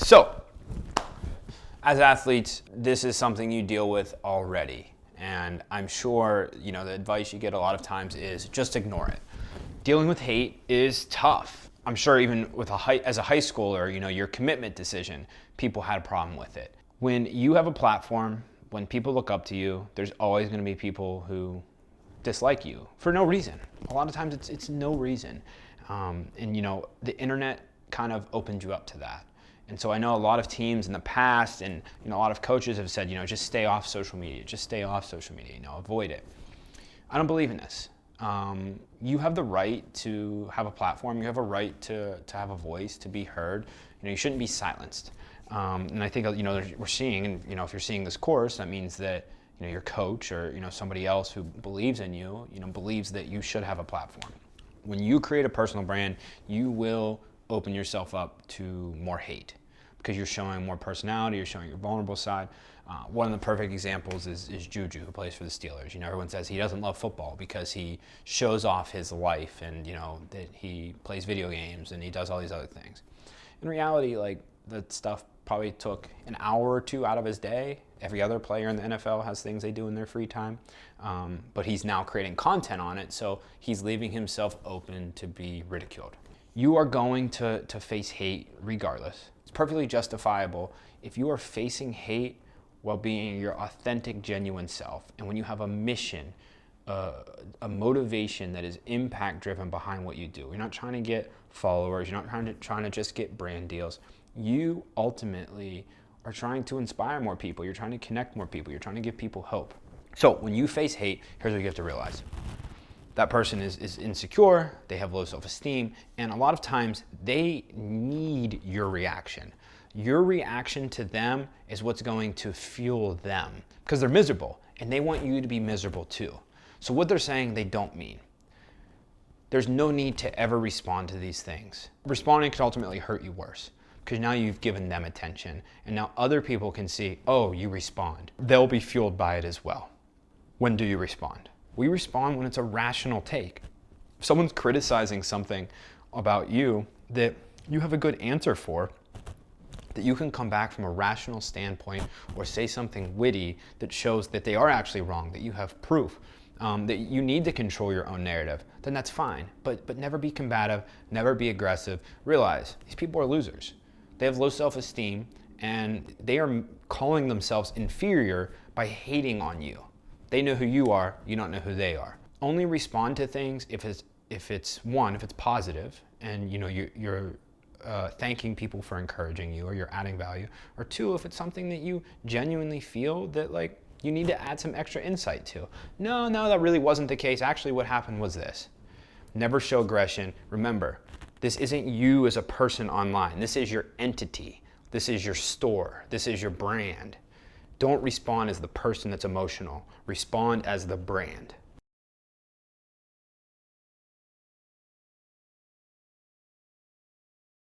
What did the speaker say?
So, as athletes, this is something you deal with already. And I'm sure, the advice you get a lot of times is just ignore it. Dealing with hate is tough. I'm sure even with as a high schooler, your commitment decision, people had a problem with it. When you have a platform, when people look up to you, there's always going to be people who dislike you for no reason. A lot of times it's no reason. The internet kind of opened you up to that. And so I know a lot of teams in the past and a lot of coaches have said, just stay off social media, avoid it. I don't believe in this. You have the right to have a platform. You have a right to have a voice, to be heard. You shouldn't be silenced. And I think, we're seeing, and if you're seeing this course, that means that your coach or somebody else who believes in you, believes that you should have a platform. When you create a personal brand, you will open yourself up to more hate because you're showing more personality, you're showing your vulnerable side. One of the perfect examples is Juju, who plays for the Steelers. Everyone says he doesn't love football because he shows off his life and, that he plays video games and he does all these other things. In reality, that stuff probably took an hour or two out of his day. Every other player in the NFL has things they do in their free time. But he's now creating content on it, so he's leaving himself open to be ridiculed. You are going to face hate regardless. It's perfectly justifiable if you are facing hate while being your authentic, genuine self. And when you have a mission, a motivation that is impact driven behind what you do. You're not trying to get followers. You're not trying to just get brand deals. You ultimately are trying to inspire more people. You're trying to connect more people. You're trying to give people hope. So when you face hate, here's what you have to realize. That person is insecure, they have low self-esteem, and a lot of times they need your reaction. Your reaction to them is what's going to fuel them because they're miserable and they want you to be miserable too. So what they're saying, they don't mean. There's no need to ever respond to these things. Responding can ultimately hurt you worse because now you've given them attention and now other people can see, oh, you respond. They'll be fueled by it as well. When do you respond? We respond when it's a rational take. If someone's criticizing something about you that you have a good answer for, that you can come back from a rational standpoint or say something witty that shows that they are actually wrong, that you have proof, that you need to control your own narrative, then that's fine. But never be combative, never be aggressive. Realize these people are losers. They have low self-esteem and they are calling themselves inferior by hating on you. They know who you are, you don't know who they are. Only respond to things if it's positive and you're thanking people for encouraging you or you're adding value, or two, if it's something that you genuinely feel that you need to add some extra insight to. No, that really wasn't the case. Actually, what happened was this. Never show aggression. Remember, this isn't you as a person online. This is your entity. This is your store. This is your brand. Don't respond as the person that's emotional. Respond as the brand.